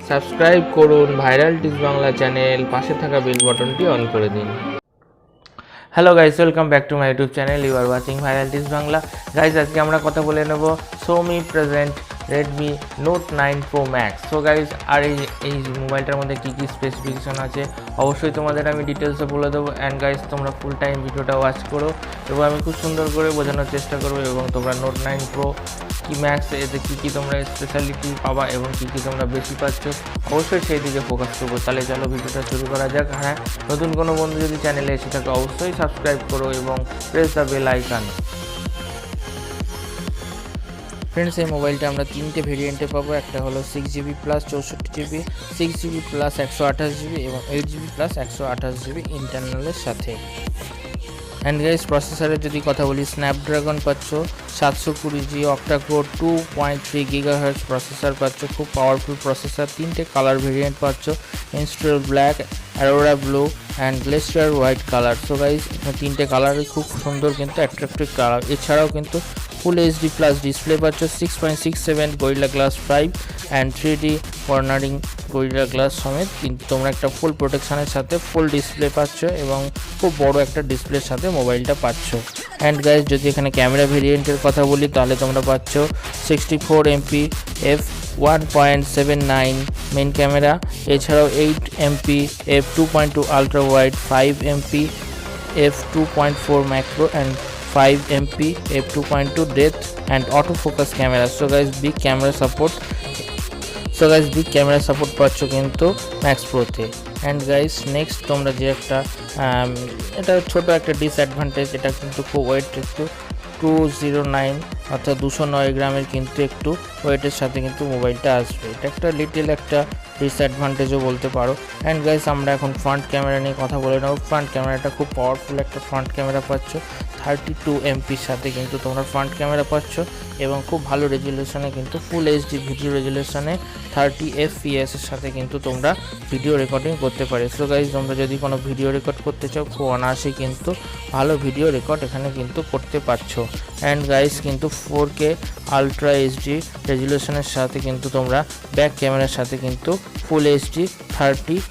Subscribe করুন viral tips Bangla channel, পাশে থাকা বেল বাটনটি অন করে দিন। Hello guys, welcome back to my YouTube channel. You are watching viral tips Bangla. Guys, আজকে আমরা কথা বলে নেব Xiaomi present Redmi Note 9 Pro Max। So guys, আর এই মোবাইলটার মধ্যে কী কী স্পেসিফিকেশন আছে অবশ্যই তোমাদের আমি ডিটেলসে বলে দেবো। অ্যান্ড গাইস, তোমরা ফুল টাইম ভিডিওটা ওয়াচ করো এবং আমি খুব সুন্দর করে বোঝানোর চেষ্টা করবো। এবং তোমরা Note 9 Pro কি ম্যাক্স এতে কী তোমরা স্পেশালিটি পাবা এবং কী তোমরা বেশি পাচ্ছ অবশ্যই সেই দিকে ফোকাস করবো। তাহলে চলো ভিডিওটা শুরু করা যাক। হ্যাঁ, নতুন কোনো বন্ধু যদি চ্যানেলে এসে থাকে অবশ্যই সাবস্ক্রাইব করো এবং press the bell icon. Friends, এই মোবাইলটা আমরা তিনটে ভেরিয়েন্টে পাবো। একটা হলো 6GB plus 64GB, 6GB plus 128GB এবং 8GB প্লাস 128GB ইন্টারনালের সাথে। অ্যান্ড গাইস, প্রসেসরের যদি কথা বলি, স্ন্যাপড্রাগন পাচ্ছ 720G, অক্টাকোর 2.3 GHz প্রসেসর পাচ্ছ, খুব পাওয়ারফুল প্রসেসর। তিনটে কালার ভেরিয়েন্ট পাচ্ছ, interstellar black, aurora blue and glacier white colour. So guys, তিনটে কালারই খুব সুন্দর কিন্তু অ্যাট্রাকটিভ কালার। এছাড়াও কিন্তু ফুল এইচডি প্লাস ডিসপ্লে পাচ্ছ, 6.67 gorilla glass 5 and 3D cornering gorilla glass সমেত কিন্তু তোমরা একটা ফুল প্রোটেকশানের সাথে ফুল ডিসপ্লে পাচ্ছ এবং খুব বড় একটা ডিসপ্লের সাথে মোবাইলটা পাচ্ছ। অ্যান্ড গাইস, যদি এখানে ক্যামেরা ভেরিয়েন্টের কথা বলি তাহলে তোমরা পাচ্ছ 64MP f1.79 মেন ক্যামেরা, এছাড়াও 8MP f2.2 ultra wide, 5MP f2.4 macro and 5MP f2.2 depth and autofocus camera. So guys, big camera support পাচ্ছ কিন্তু ম্যাক্স প্রোতে। অ্যান্ড গাইস, নেক্সট তোমরা যে একটা এটা ছোট একটা ডিসঅ্যাডভান্টেজ, এটা কিন্তু খুব ওয়েট একটু 209 অর্থাৎ 209 গ্রামের কিন্তু একটু ওয়েটের সাথে কিন্তু মোবাইলটা আসবে। এটা একটা লিটল একটা ডিসঅ্যাডভান্টেজও বলতে পারো। অ্যান্ড গাইস, আমরা এখন ফ্রন্ট ক্যামেরা নিয়ে কথা বলে নেব। ফ্রন্ট ক্যামেরাটা খুব পাওয়ারফুল একটা ফ্রন্ট ক্যামেরা পাচ্ছ, 32MP সাথে কিন্তু তোমরা ফ্রন্ট ক্যামেরা পাচ্ছ এবং খুব ভালো রেজুলেশনে কিন্তু ফুল এইচডি ভিডিও রেজুলেশনে 30 FPS এর সাথে কিন্তু তোমরা ভিডিও রেকর্ডিং করতে পারো। সো গাইস, তোমরা যদি কোনো ভিডিও রেকর্ড করতে চাও খুব অনায়াসে কিন্তু ভালো ভিডিও রেকর্ড এখানে কিন্তু করতে পারছো। অ্যান্ড গাইস, কিন্তু 4K আলট্রা এইচডি রেজুলেশনের সাথে কিন্তু তোমরা ব্যাক ক্যামেরার সাথে কিন্তু ফুল এইচডি 30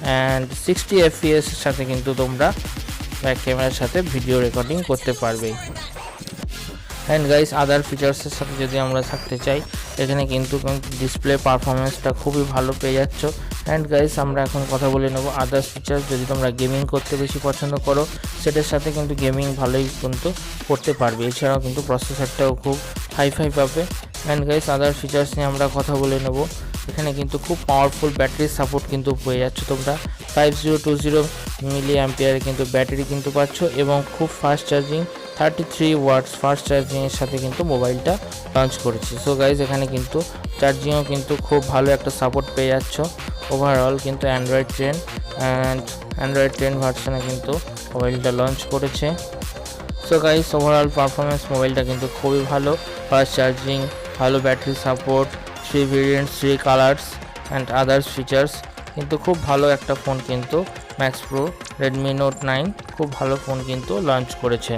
অ্যান্ড 60 FPS এর সাথে কিন্তু তোমরা ব্যাক ক্যামেরার সাথে ভিডিও রেকর্ডিং করতে পারবে। অ্যান্ড গাইস, আদার ফিচার্সের সাথে যদি আমরা থাকতে চাই এখানে কিন্তু ডিসপ্লে পারফরমেন্সটা খুবই ভালো পেয়ে যাচ্ছ। অ্যান্ড গাইস, আমরা এখন কথা বলে নেব আদার্স ফিচার্স। যদি তোমরা গেমিং করতে বেশি পছন্দ করো সেটার সাথে কিন্তু গেমিং ভালোই কিন্তু করতে পারবে। এছাড়াও কিন্তু প্রসেসরটাও খুব হাইফাই পাবে। অ্যান্ড গাইস, আদার ফিচার্স নিয়ে আমরা কথা বলে নেব। এখানে কিন্তু খুব পাওয়ারফুল ব্যাটারি সাপোর্ট কিন্তু পেয়ে যাচ্ছ তোমরা, 5020 মিলি অ্যাম্পিয়ারের কিন্তু ব্যাটারি কিন্তু পাচ্ছ এবং খুব ফাস্ট চার্জিং 33 ওয়াটস ফাস্ট চার্জিংয়ের সাথে কিন্তু মোবাইলটা লঞ্চ করেছি। সো গাইজ, এখানে কিন্তু চার্জিংও কিন্তু খুব ভালো একটা সাপোর্ট পেয়ে যাচ্ছ। ওভারঅল কিন্তু অ্যান্ড্রয়েড 10 ভার্সনে কিন্তু মোবাইলটা লঞ্চ করেছে। সো গাইজ, ওভারঅল পারফরমেন্স মোবাইলটা কিন্তু খুবই ভালো, ফাস্ট চার্জিং, ভালো battery support, 3 variants, 3 colours and others features কিন্তু খুব ভালো একটা ফোন কিন্তু ম্যাক্স প্রো রেডমি নোট 9 খুব ভালো ফোন কিন্তু লঞ্চ করেছে।